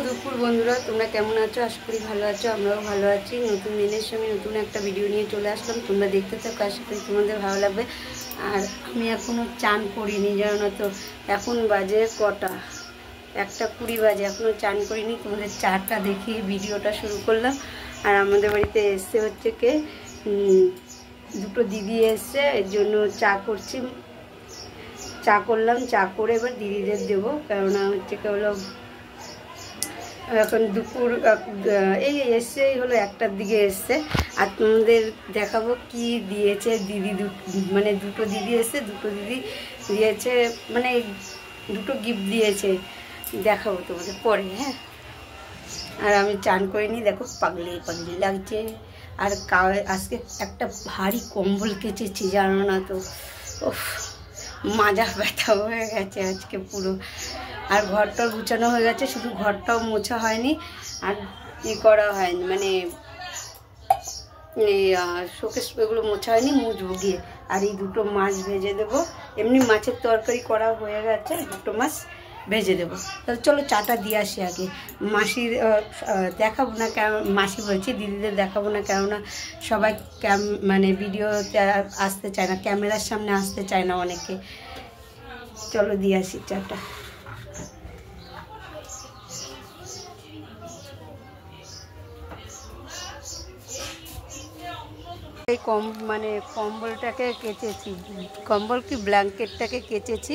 দুপুর বন্ধুরা, তোমরা কেমন আছো? আশা করি ভালো আছো। আমরাও ভালো আছি। নতুন দিনের সঙ্গে নতুন একটা ভিডিও নিয়ে চলে আসলাম। তোমরা দেখতে থাকো, আশা করি তোমাদের ভালো লাগবে। আর আমি এখনও চান করিনি, জানো তো। এখন বাজে কটা? 1:20 বাজে, এখনও চান করিনি। তোমাদের চাটা দেখে ভিডিওটা শুরু করলাম। আর আমাদের বাড়িতে এসছে হচ্ছে কে, দুটো দিদি এসছে, এর জন্য চা করছি। চা করলাম, চা করে এবার দিদিদের দেবো। কেননা হচ্ছে কে হলো এখন দুপুর এই এসছে, হলো 1টার দিকে এসছে। আর তোমাদের দেখাবো কি দিয়েছে দিদি। মানে দুটো দিদি এসছে, দুটো দিদি দিয়েছে, মানে দুটো গিফট দিয়েছে, দেখাবো তোমাদের পরে। হ্যাঁ, আর আমি চান করিনি, দেখো পাগলি পাগলি লাগছে। আর আজকে একটা ভারী কম্বল কেচেছি, জানো না তো। ওফ, মাজা ব্যথা হয়ে গেছে আজকে পুরো। আর ঘরটাও গুছানো হয়ে গেছে, শুধু ঘরটাও মোছা হয়নি আর করা হয়নি, মানে শোকেস এগুলো মোছা হয়নি, মুছবো গিয়ে। আর এই দুটো মাছ ভেজে দেবো। এমনি মাছের তরকারি করা হয়ে গেছে, দুটো মাছ ভেজে দেবো। তাহলে চলো চাটা দিয়ে আসি আগে। মাসির দেখাবো না, মাসি বলছি, দিদিদের দেখাবো না, কেননা সবাই মানে ভিডিওতে আসতে চায় না, ক্যামেরার সামনে আসতে চায় না অনেকে। চলো দিয়ে আসি চাটা। এই মানে কম্বলটাকে কেচেছি, কম্বল কি ব্ল্যাঙ্কেটটাকে কেচেছি।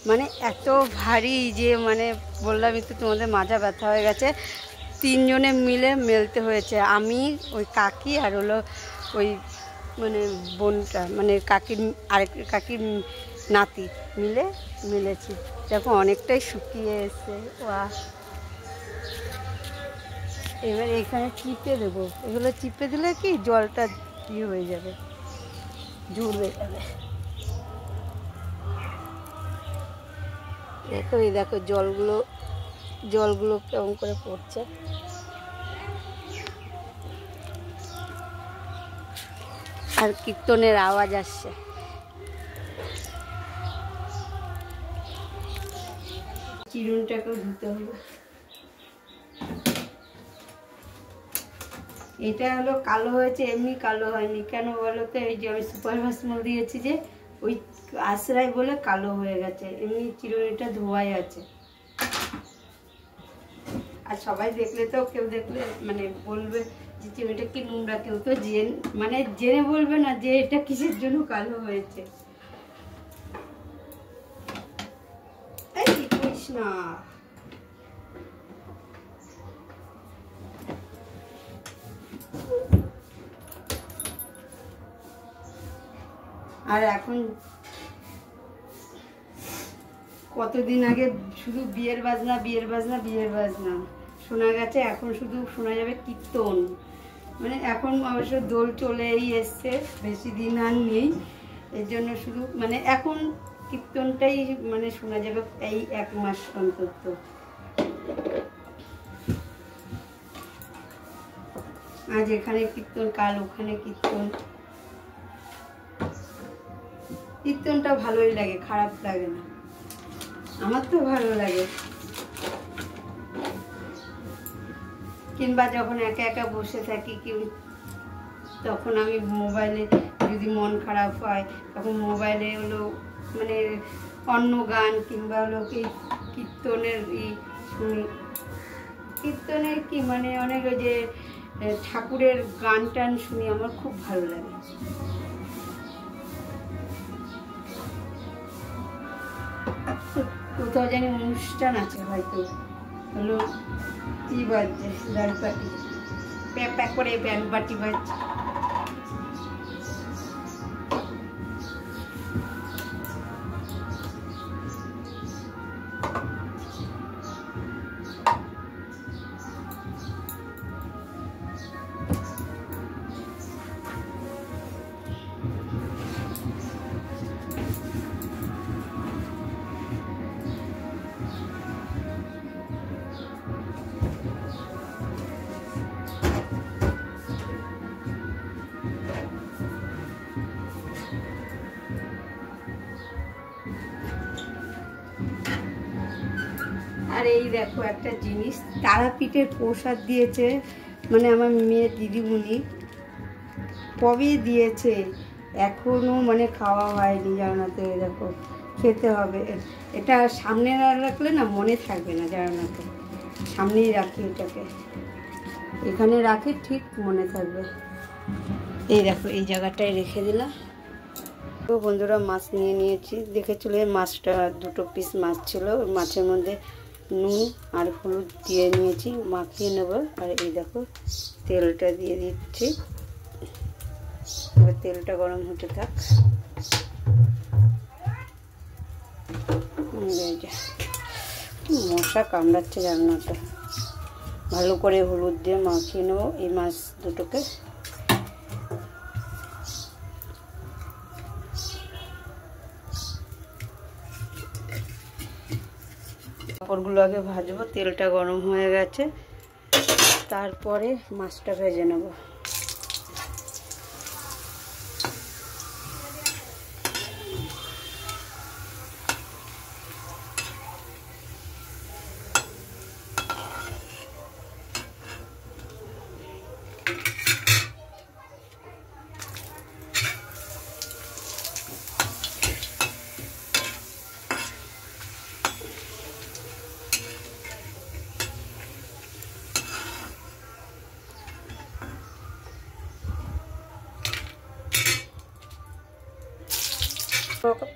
মানে এত ভারী যে, মানে বললামই তো তোমাদের, মাজা ব্যথা হয়ে গেছে। 3 জনে মিলে মেলতে হয়েছে। আমি, ওই কাকি, আর হলো ওই মানে বোনটা, মানে কাকির আরেক কাকির নাতি মিলে মেলেছি। দেখো অনেকটাই শুকিয়ে এসছে। এবার এখানে চিপে দেবো। এগুলো চিপে দিলে কি জলটা ইয়ে হয়ে যাবে, জুড়ে যাবে। দেখো, এই দেখো জলগুলো কেমন করে পড়ছে। আর কীর্তনের আওয়াজ আসছে। চিরুনটাকেও ধুতে হবে। এটা হলো কালো হয়েছে, এমনি কালো হয়নি। কেন বলো তো? এই যে আমি সুপার ভাসমল দিয়েছি, যে ওই আশ্রয় বলে কালো হয়ে গেছে। এমনি চিরুনিটা ধোয়াই আছে। আর সবাই দেখলে তো, কেউ দেখলে মানে বলবে যে চিরুনিটা কি নোংরা। কেউ তো মানে জেনে বলবে না যে এটা কিসের জন্য কালো হয়েছে। এই করিস না। আর এখন কতদিন আগে শুধু বিয়ের বাজনা বিয়ের বাজনা বিয়ের বাজনা শোনা গেছে, এখন শুধু শোনা যাবে কীর্তন। মানে এখন অবশ্য দোল চলেই এসছে, বেশি দিন আর নেই। এর জন্য শুধু মানে এখন কীর্তনটাই মানে শোনা যাবে এই 1 মাস অন্তত। আজ এখানে কীর্তন, কাল ওখানে কীর্তন। কীর্তনটা ভালোই লাগে, খারাপ লাগে না। আমার তো ভালো লাগে। কিংবা যখন একা একা বসে থাকি, তখন আমি মোবাইলে, যদি মন খারাপ হয় তখন মোবাইলে হলো মানে অন্য গান, কিংবা হলো কি কীর্তনের শুনি। কীর্তনের কি মানে অনেক ওই যে ঠাকুরের গান টান শুনি, আমার খুব ভালো লাগে। কোথাও জানি অনুষ্ঠান আছে হয়তো, হলো কি বাজছে, দাঁড় পাটি প্যাক প্যাক করে ব্যান্ড পাটি বাজছে। আর এই দেখো একটা জিনিস, তারাপীঠের প্রসাদ দিয়েছে, মানে আমার মেয়ের দিদিমণি কবে দিয়েছে, এখনো মানে খাওয়া হয়নি জানো তো। দেখো খেতে হবে, এটা সামনে না রাখলে না মনে থাকবে না জানো তো। সামনেই রাখি এটাকে, এখানে রাখি ঠিক মনে থাকবে। এই দেখো এই জায়গাটায় রেখে দিলাম। তো বন্ধুরা মাছ নিয়ে নিয়েছি, দেখেছিল মাছটা 2 পিস মাছ ছিল, মাছের মধ্যে নুন আর হলুদ দিয়ে নিয়েছি, মাখিয়ে নেব। আর এই দেখো তেলটা দিয়ে দিচ্ছি, এবার তেলটা গরম হতে থাক। মশা কামড়াচ্ছে জানো তো। ভালো করে হলুদ দিয়ে মাখিয়ে নেবো এই মাছ দুটোকে। পাঁপড়গুলো আগে ভাজবো, তেলটা গরম হয়ে গেছে, তারপরে মাছটা ভেজে নেব।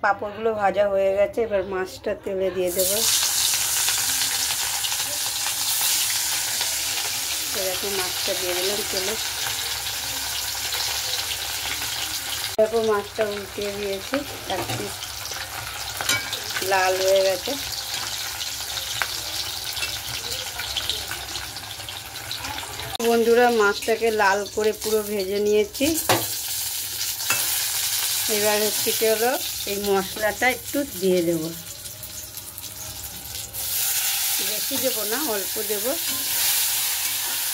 পাঁপড়গুলো ভাজা হয়ে গেছে, এবার মাছটা তেলে দিয়ে দেব। এরকম মাছটা দিয়ে দিলাম তেলে। এরকম মাছটা উল্টিয়ে দিয়েছি, এক পিস লাল হয়ে গেছে। বন্ধুরা মাছটাকে লাল করে পুরো ভেজে নিয়েছি। এবার হচ্ছে কি হলো, এই মশলাটা একটু দিয়ে দেব, বেশি দেবো না, অল্প দেব।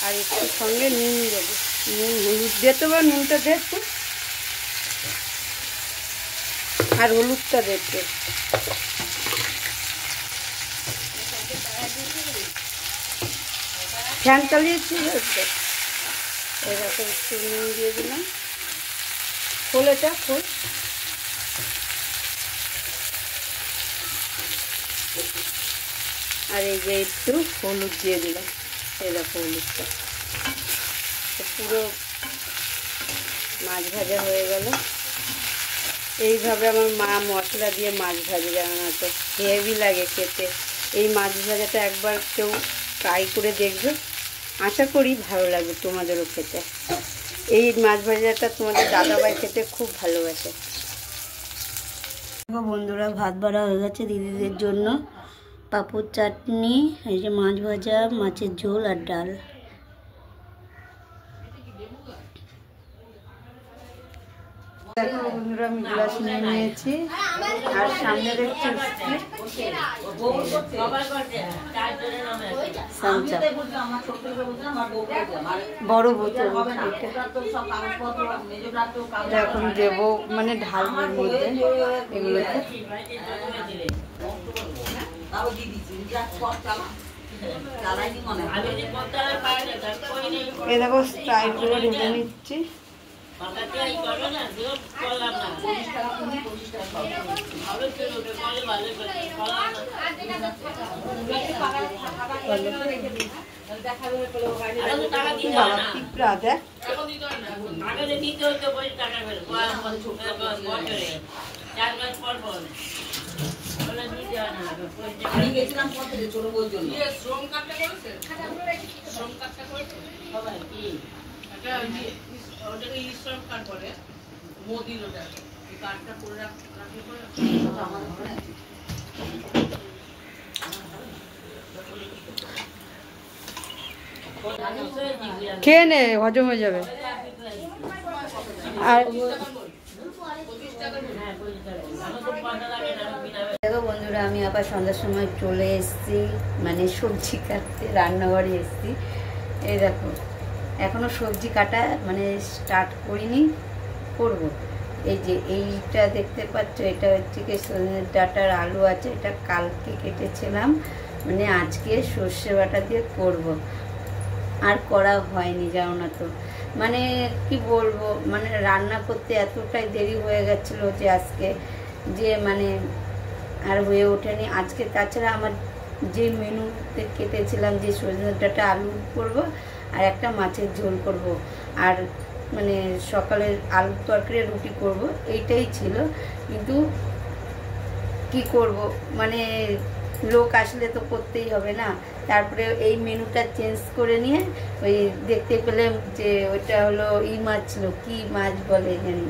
আর একটু সঙ্গে নুন দেবো, নুন হলুদ দিতে হবে, নুনটা দে একটু, আর হলুদটা দেখতে। ফ্যান চালিয়েছি, এরকম একটু নুন দিয়ে দিলাম। খোল এটা খোল। আর এই যে একটু হলুদ দিয়ে দিলাম, এরকম হলুদটা। পুরো মাছ ভাজা হয়ে গেল। এইভাবে আমার মা মশলা দিয়ে মাছ ভাজে জানো না তো, হেভি লাগে খেতে। এই মাছ ভাজাটা একবার কেউ ট্রাই করে দেখবে, আশা করি ভালো লাগবে তোমাদেরও খেতে। এই মাছ ভাজাটা তোমাদের দাদাভাই খেতে খুব ভালোবাসে। বন্ধুরা ভাত বাড়া হয়ে গেছে দিদিদের জন্য, পাঁপড় চাটনি, এই যে মাছ ভাজা, মাছের ঝোল আর ডাল। দেখো বন্ধুরা আমি গ্লাস নিয়ে নিয়েছি, আর সামনে দেখছি বড় বোতল, এখন দেবো মানে ঢালবের মধ্যে এগুলোতে। এ দেখো স্ট্রাইক করে ঢেলে নিচ্ছি। খেয়ে নে, হজম হয়ে যাবে। আর দেখো বন্ধুরা আমি আবার সন্ধ্যার সময় চলে এসেছি, মানে সবজি কাটতে, রান্নাঘরে এসেছি। এই দেখো এখনো সবজি কাটা মানে স্টার্ট করিনি, করব। এই যে এইটা দেখতে পাচ্ছ, এটা হচ্ছে কি সজনের ডাঁটার আলু আছে, এটা কালকে কেটেছিলাম। মানে আজকে সর্ষে বাটা দিয়ে করব, আর করা হয়নি জানো না তো। মানে কি বলবো, মানে রান্না করতে এতটাই দেরি হয়ে গেছিলো যে আজকে, যে মানে আর হয়ে ওঠেনি আজকে। তাছাড়া আমার যে মেনুতে কেটেছিলাম যে সজনে ডাঁটা আলু করব আর একটা মাছের ঝোল করব, আর মানে সকালের আলুর তরকারি রুটি করব, এইটাই ছিল। কিন্তু কি করব, মানে লোক আসলে তো করতেই হবে না। তারপরে এই মেনুটা চেঞ্জ করে নিয়ে ওই দেখতে পেলাম যে ওইটা হলো ই মাছ ছিল, কী মাছ বলে জানি,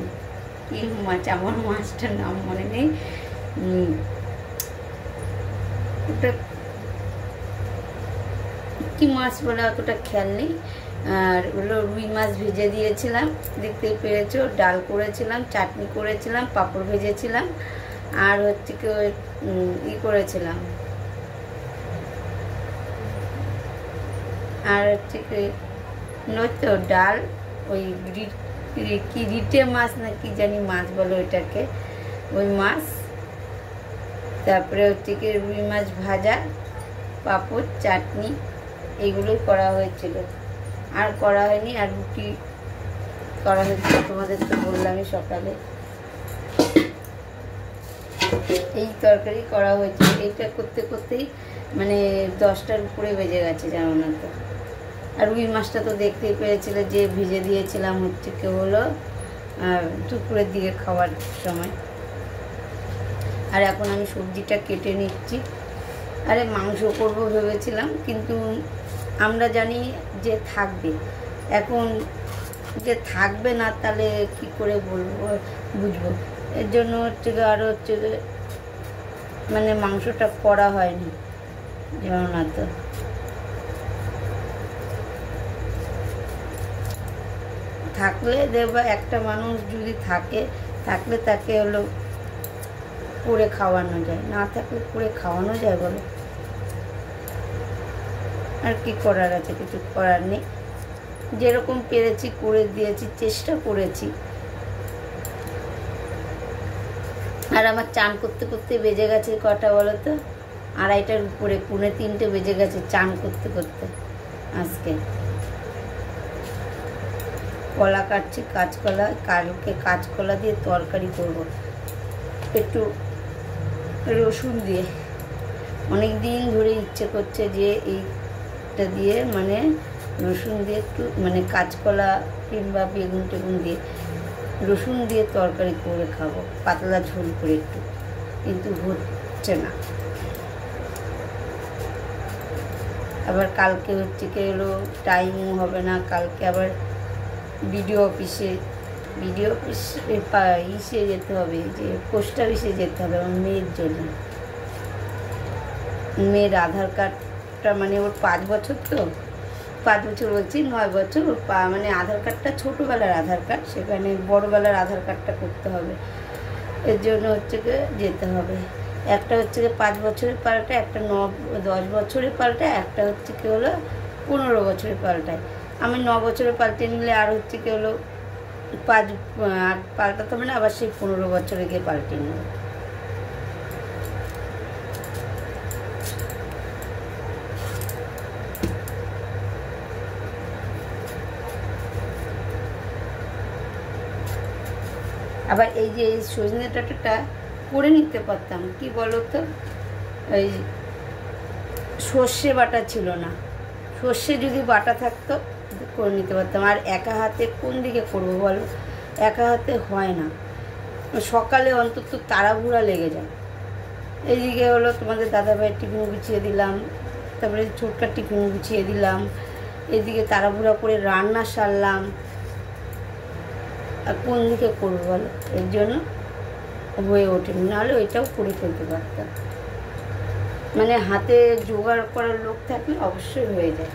কী মাছ, আমার মাছটার নাম মনে নেই। ওটা কী মাছ বলে অতটা খেয়াল নেই। আর ওগুলো রুই মাছ ভেজে দিয়েছিলাম, দেখতেই পেরেছো। ডাল করেছিলাম, চাটনি করেছিলাম, পাঁপড় ভেজেছিলাম, আর হচ্ছে কি ই করেছিলাম, আর হচ্ছে কি নয়তো ডাল, ওই কি রিটে মাছ না কি জানি মাছ বলো ওইটাকে, ওই মাছ। তারপরে হচ্ছে কি রুই মাছ ভাজা, পাঁপড়, চাটনি, এইগুলোই করা হয়েছিল। আর করা হয়নি। আর রুটি করা হয়েছিল, তোমাদের তো বললামই সকালে। এই তরকারি করা হয়েছিল। এইটা করতে করতেই মানে 10টার উপরে বেজে গেছে জানো না তো। আর রুই মাছটা তো দেখতেই পেরেছিলে যে ভিজে দিয়েছিলাম হচ্ছে কি হলো দুপুরের দিকে খাওয়ার সময়। আর এখন আমি সবজিটা কেটে নিচ্ছি। আরে মাংস করবো ভেবেছিলাম, কিন্তু আমরা জানি যে থাকবে, এখন যে থাকবে না তাহলে কি করে বলবো, বুঝবো। এর জন্য হচ্ছে আরও হচ্ছে মানে মাংসটা করা হয়নি জানো না তো। থাকলে দেখবা একটা মানুষ যদি থাকলে তাকে হলো করে খাওয়ানো যায়, না থাকলে করে খাওয়ানো যায় বলো। আর কি করার আছে, কিছু করার নেই। যেরকম পেরেছি করে দিয়েছি, চেষ্টা করেছি। আর আমার চান করতে করতে বেজে গেছে কটা বলো তো, 2:30টার উপরে, 2:45 বেজে গেছে চান করতে করতে। আজকে কলা কাটছি, কাঁচকলা, কালকে কাঁচকলা দিয়ে তরকারি করব, একটু রসুন দিয়ে। অনেক দিন ধরে ইচ্ছে করছে যে এইটা দিয়ে মানে রসুন দিয়ে একটু মানে কাঁচকলা কিংবা বেগুন টেগুন দিয়ে রসুন দিয়ে তরকারি করে খাবো, পাতলা ঝোল করে একটু, কিন্তু হচ্ছে না। আবার কালকে হচ্ছে কি হলো টাইমও হবে না। কালকে আবার বিডিও অফিসে ইসে যেতে হবে, যে পোস্ট অফিসে যেতে হবে আমার মেয়ের জন্য। মেয়ের আধার কার্ডটা মানে ওর 5 বছর, তো 5 বছর বলছি 9 বছর, ওর মানে আধার কার্ডটা ছোটোবেলার আধার কার্ড, সেখানে বড়োবেলার আধার কার্ডটা করতে হবে। এর জন্য হচ্ছে গিয়ে যেতে হবে। একটা হচ্ছে গিয়ে 5 বছরের পাল্টায়, একটা 10 বছরের পাল্টায়, একটা হচ্ছে কি হলো 15 বছরের পাল্টায়। আমি 9 বছরের পাল্টে নিলে আর হচ্ছে কি হলো 5 পাল্টাতে হবে না, আবার সেই 15 বছরে গিয়ে পাল্টে নেব। আবার এই যে এই সজনে ডাঁটাটা করে নিতে পারতাম, কি বলো তো, ওই সর্ষে বাটা ছিল না, সর্ষে যদি বাটা থাকতো করে নিতে পারতাম। আর একা হাতে কোন দিকে করবো বলো, একা হাতে হয় না। সকালে অন্তত তাড়াহুড়া লেগে যায়। এইদিকে হলো তোমাদের দাদাভাইয়ের টিফিন গুছিয়ে দিলাম, তারপরে ছোটকার টিফিন গুছিয়ে দিলাম, এদিকে তাড়াহুড়া করে রান্না সারলাম। আর কোন দিকে করবো বলো, এর জন্য হয়ে ওঠেনি, নাহলে ওইটাও করে ফেলতে পারতাম। মানে হাতে জোগাড় করার লোক থাকলে অবশ্যই হয়ে যায়,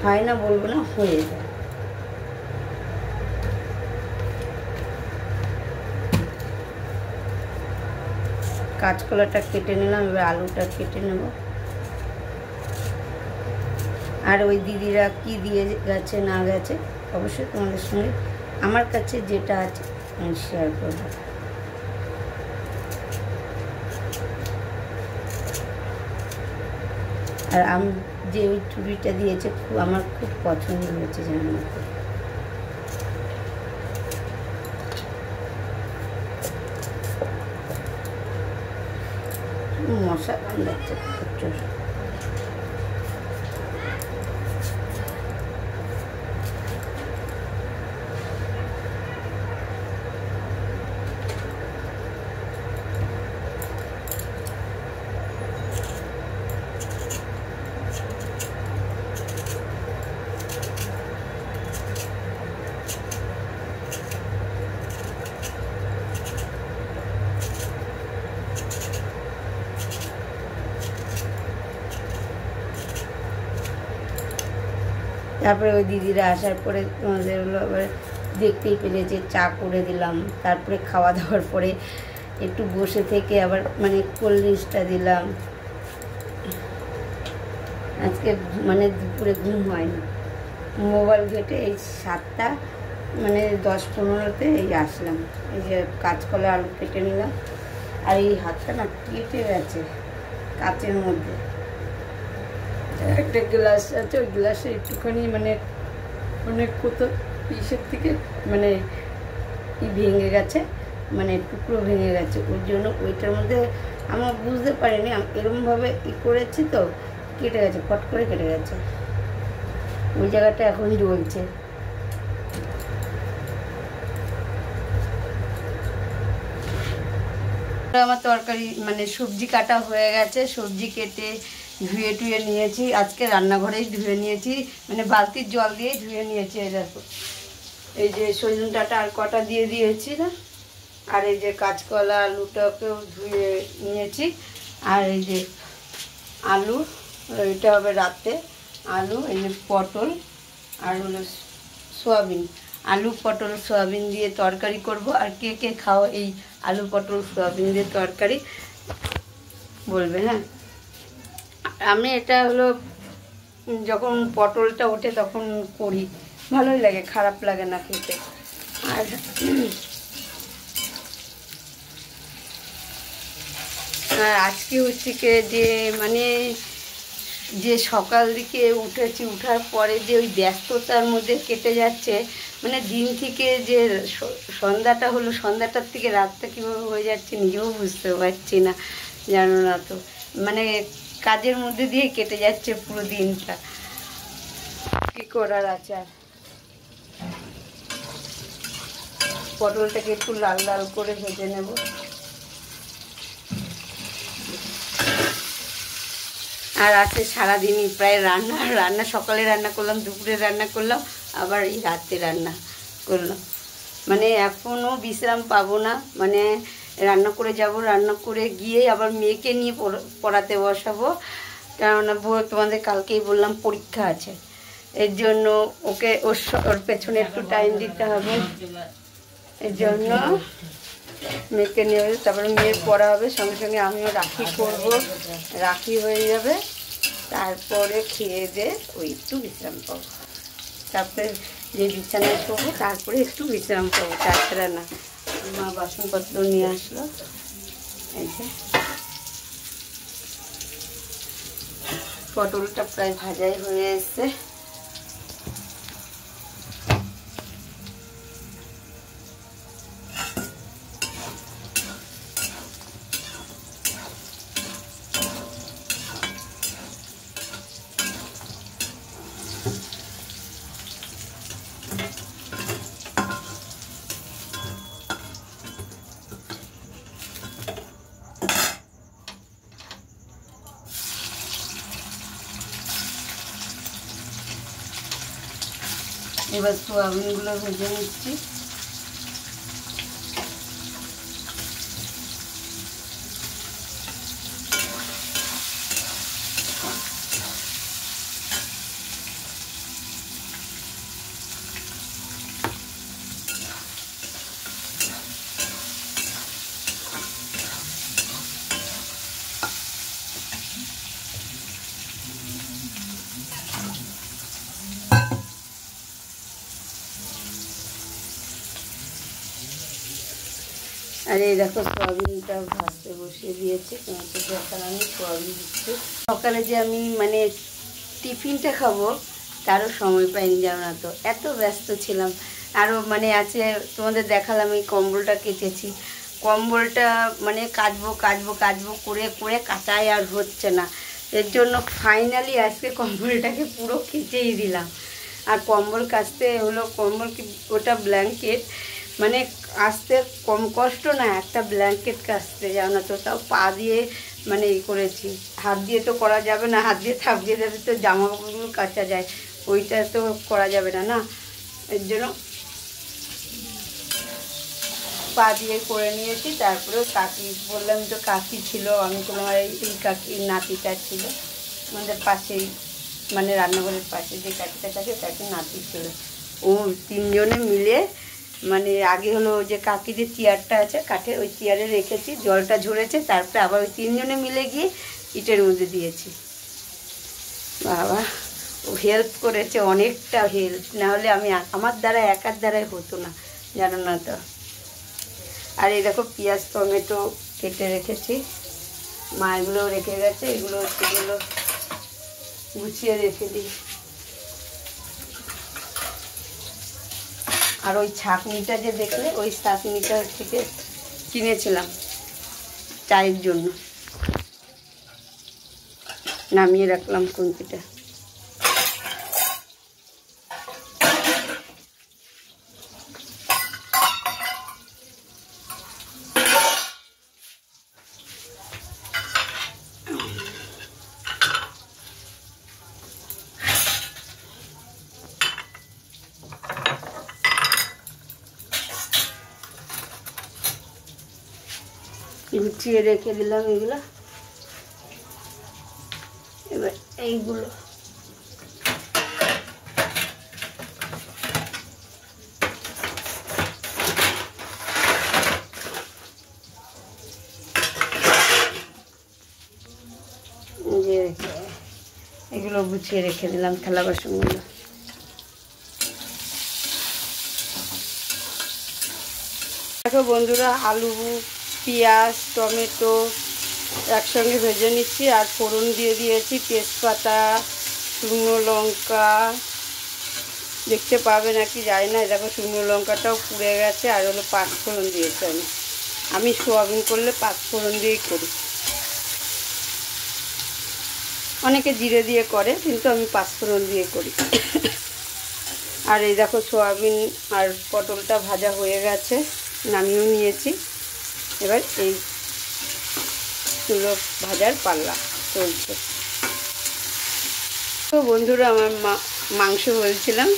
হয় না বলবো না, হয়ে যায়। কাঁচকলাটা কেটে নিলাম, এবার আলুটা কেটে নেব। আর ওই দিদিরা কি দিয়ে গেছে না গেছে অবশ্যই তোমাদের সঙ্গে আমার কাছে যেটা আছে আমি শেয়ার করব। আর আমি যে ওই চুড়িটা দিয়েছে আমার খুব পছন্দ হয়েছে জানো তো। মশা কামড়াচ্ছে প্রচুর। তারপরে ওই দিদিরা আসার পরে তোমাদের হলো আবার দেখতেই পেলে যে চা করে দিলাম। তারপরে খাওয়া দাওয়ার পরে একটু বসে থেকে আবার মানে কোল্ড ড্রিঙ্কসটা দিলাম। আজকে মানে দুপুরে ঘুম হয়নি, মোবাইল ঘেটে এই 7টা মানে 10-15তে এই আসলাম। এই যে কাঁচকলা আলু কেটে নিলাম। আর এই হাতটা না কেটে গেছে কাচের মধ্যে। একটা গ্লাস আছে, ওই গ্লাসে একটুখানি মানে অনেক কোথাও ইসের থেকে মানে ভেঙে গেছে, মানে টুকরো ভেঙে গেছে। ওই জন্য ওইটার মধ্যে আমার বুঝতে পারিনি, এরকমভাবে করেছি তো কেটে গেছে, ফট করে কেটে গেছে। ওই জায়গাটা এখন জ্বলছে। আমার তরকারি মানে সবজি কাটা হয়ে গেছে, সবজি কেটে ধুয়ে টুয়ে নিয়েছি। আজকে রান্নাঘরেই ধুয়ে নিয়েছি, মানে বালতির জল দিয়ে ধুয়ে নিয়েছি। এই দেখো, এই যে সজনে ডাঁটা আর কটা দিয়ে দিয়েছি না, আর এই যে কাঁচকলা আলুটাকেও ধুয়ে নিয়েছি। আর এই যে আলু, এটা হবে রাতে আলু, এই যে পটল আর হলো সোয়াবিন। আলু পটল সোয়াবিন দিয়ে তরকারি করব। আর কে কে খাও এই আলু পটল সোয়াবিন দিয়ে তরকারি বলবে। হ্যাঁ, আমি এটা হলো যখন পটলটা ওঠে তখন করি, ভালোই লাগে, খারাপ লাগে না খেতে। আর আজকে হচ্ছে কি যে মানে যে সকাল দিকে উঠেছি, উঠার পরে যে ওই ব্যস্ততার মধ্যে কেটে যাচ্ছে, মানে দিন থেকে যে সন্ধ্যাটা হলো, সন্ধ্যাটার থেকে রাতটা কীভাবে হয়ে যাচ্ছে নিজেও বুঝতে পারছি না, জানো না তো। মানে কাজের মধ্যে দিয়ে কেটে যাচ্ছে পুরো দিনটা, কী করার আছে। আর পটলটাকে একটু লাল লাল করে ভেজে নেব। আর আছে সারাদিনই প্রায় রান্না সকালে রান্না করলাম, দুপুরে রান্না করলাম, আবার এই রাতে রান্না করলাম। মানে এখনও বিশ্রাম পাবো না, মানে রান্না করে যাব, রান্না করে গিয়ে আবার মেয়েকে নিয়ে পড়াতে বসাবো। কেননা তোমাদের কালকেই বললাম পরীক্ষা আছে, এর জন্য ওকে ওর পেছনে একটু টাইম দিতে হবে। এর জন্য মেয়েকে নিয়ে তারপরে মেয়ের পড়া হবে, সঙ্গে সঙ্গে আমিও রাখি করব, রাখি হয়ে যাবে। তারপরে খেয়ে দিয়ে ওই একটু বিশ্রাম পাবো, তারপরে যে বিছানায় শোবো, তারপরে একটু বিশ্রাম পাবো, তাছাড়া না। মা বাসনপত্র নিয়ে আসলো, এই যে পটলটা প্রায় ভাজাই হয়ে এসছে। এবার সোয়াবিনগুলো ভেজে নিচ্ছি। আর এই দেখো সোয়াবিনটা ভাজতে বসিয়ে দিয়েছি, তোমাকে দেখালাম আমি সোয়াবিন দিচ্ছি। সকালে যে আমি মানে টিফিনটা খাবো তারও সময় পাইনি, জানো না তো, এত ব্যস্ত ছিলাম। আরও মানে আছে, তোমাদের দেখালাম এই কম্বলটা কেচেছি, কম্বলটা মানে কাচবো কাচবো কাচবো করে করে কাচাই আর হচ্ছে না। এর জন্য ফাইনালি আজকে কম্বলটাকে পুরো কেচেই দিলাম। আর কম্বল কাচতে হলো, কম্বল কি ওটা ব্ল্যাঙ্কেট, মানে আসতে কম কষ্ট না একটা ব্ল্যাঙ্কেট কাচতে, জানো না তো, তাও পা দিয়ে মানে এই করেছি, হাত দিয়ে তো করা যাবে না, হাত দিয়ে থাপ দিয়ে দেবে তো জামা কাপড়গুলো কাচা যায়, ওইটা তো করা যাবে না না, এর জন্য পা দিয়ে করে নিয়েছি। তারপরেও কাকি বললাম তো, কাকি ছিল, আমি তোমার এই কাকির নাতিটা ছিল আমাদের পাশেই, মানে রান্নাঘরের পাশে যে কাকিটা থাকে তাকে নাতি ছিল, ও তিনজনে মিলে মানে আগে হলো যে কাকি যে চেয়ারটা আছে কাঠের, ওই চেয়ারে রেখেছি, জলটা ঝরেছে, তারপরে আবার ওই তিনজনে মিলে গিয়ে ইটের মধ্যে দিয়েছি। বাবা ও হেল্প করেছে, অনেকটা হেল্প, নাহলে আমি আমার দ্বারা একার দ্বারাই হতো না, জানো না তো। আর এই দেখো পেঁয়াজ টমেটো কেটে রেখেছি, মা এগুলো রেখে গেছে, এগুলো হচ্ছে এগুলো গুছিয়ে রেখে দিই। আর ওই ছাঁকনিটা যে দেখলে, ওই ছাঁকনিটা থেকে কিনেছিলাম চায়ের জন্য, নামিয়ে রাখলাম খুন্তিটা। গুছিয়ে রেখে দিলাম এগুলো, এবার এইগুলো এগুলো গুছিয়ে রেখে দিলাম, থালা বাসনগুলো। দেখো বন্ধুরা, আলু পেঁয়াজ টমেটো একসঙ্গে ভেজে নিচ্ছি, আর ফোড়ন দিয়ে দিয়েছি তেজপাতা শুকনো লঙ্কা, দেখতে পাবে নাকি জানি না, দেখো শুকনো লঙ্কাটাও পুড়ে গেছে, আর হলো পাঁচফোড়ন দিয়েছি আমি সোয়াবিন করলে পাঁচফোড়ন দিয়েই করি, অনেকে জিরে দিয়ে করে কিন্তু আমি পাঁচফোড়ন দিয়ে করি। আর এই দেখো সোয়াবিন আর পটলটা ভাজা হয়ে গেছে, নামিয়েও নিয়েছি, এবার এই তুলো ভাজার পাল্লা চলছে। তো বন্ধুরা, আমার মাংস বলছিলাম,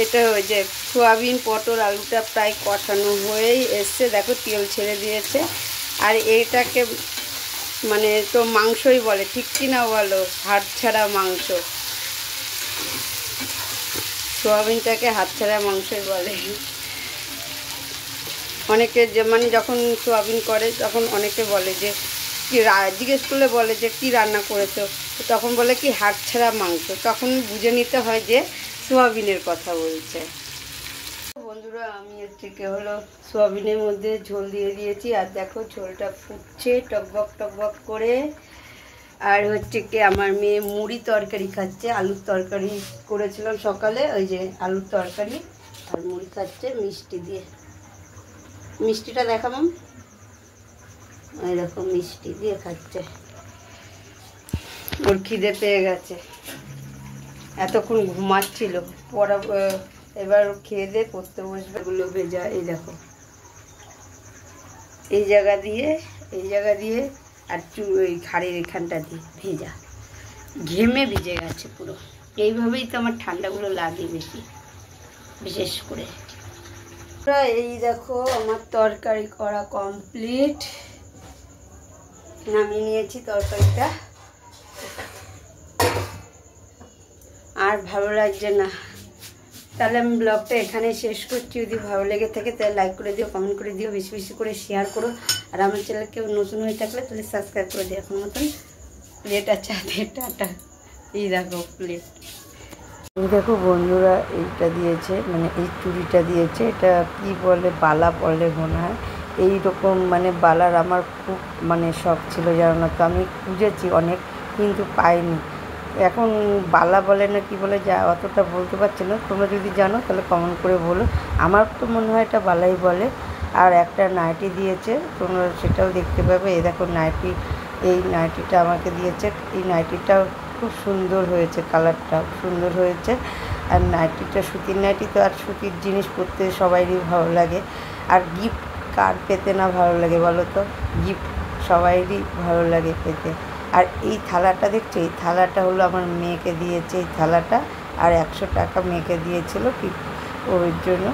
এটা ওই যে সোয়াবিন পটল আলুটা প্রায় কষানো হয়েই এসছে, দেখো তেল ছেড়ে দিয়েছে। আর এইটাকে মানে তো মাংসই বলে, ঠিক কিনা বলো, হাড় ছাড়া মাংস, সোয়াবিনটাকে হাড় ছাড়া মাংসই বলে। অনেকে যে মানে যখন সোয়াবিন করে তখন অনেকে বলে যে কি, জিজ্ঞেস করলে বলে যে কি রান্না করেছো, তখন বলে কি হাড় ছাড়া মাংস, তখন বুঝে নিতে হয় যে সোয়াবিনের কথা বলছে। বন্ধুরা, আমি থেকে হলো সোয়াবিনের মধ্যে ঝোল দিয়ে দিয়েছি, আর দেখো ঝোলটা ফুটছে টকবক টকবক করে। আর হচ্ছে কি আমার মেয়ে মুড়ি তরকারি খাচ্ছে, আলুর তরকারি করেছিলাম সকালে, ওই যে আলুর তরকারি আর মুড়ি খাচ্ছে মিষ্টি দিয়ে। মিষ্টিটা দেখাবো, এই দেখো মিষ্টি দিয়ে খাচ্ছে, ওর খিদে পেয়ে গেছে, এতক্ষণ ঘুমাচ্ছিল, পড়া এবার খেয়ে দিয়ে পড়তে বসবে। এগুলো ভেজা, এই দেখো এই জায়গা দিয়ে আর ওই ঘাড়ের এখানটা দিয়ে ভেজা, ঘেমে ভিজে গেছে পুরো। এইভাবেই তো আমার ঠান্ডাগুলো লাগে বেশি, বিশেষ করে। এই দেখো আমার তরকারি করা কমপ্লিট, নামিয়ে নিয়েছি তরকারিটা। আর ভালো লাগছে না, তাহলে আমি ব্লগটা এখানে শেষ করছি। যদি ভালো লেগে থাকে তাহলে লাইক করে দিও, কমেন্ট করে দিও, বেশি বেশি করে শেয়ার করো। আর আমার চ্যানেল কেউ নতুন হয়ে থাকলে তাহলে সাবস্ক্রাইব করে দিও। এখন মতন প্লেট আছে, টাটা। এই দেখো প্লেট। এই দেখো বন্ধুরা, এইটা দিয়েছে, মানে এই চুড়িটা দিয়েছে, এটা কি বলে, বালা বলে মনে হয়। এইরকম মানে বালার আমার খুব মানে শখ ছিল, জানো না তো। আমি খুঁজেছি অনেক, কিন্তু পাইনি। এখন বালা বলে না কি বলে, যা অতটা বলতে পারছি না। তোমরা যদি জানো তাহলে কমেন্ট করে বলো। আমার তো মনে হয় এটা বালাই বলে। আর একটা নাইটি দিয়েছে, তোমরা সেটাও দেখতে পাবে। এই দেখো নাইটি, এই নাইটিটা আমাকে দিয়েছে। এই নাইটিটাও খুব সুন্দর হয়েছে, কালারটাও সুন্দর হয়েছে। আর নাইটিটা সুতির নাইটি তো, আর সুতির জিনিস পরতে সবাইরই ভালো লাগে। আর গিফট কার পেতে না ভালো লাগে বলো তো? গিফট সবাইরই ভালো লাগে পেতে। আর এই থালাটা দেখছো, এই থালাটা হলো আমার মেয়েকে দিয়েছে এই থালাটা। আর 100 টাকা মেয়েকে দিয়েছিল কি ওর জন্য।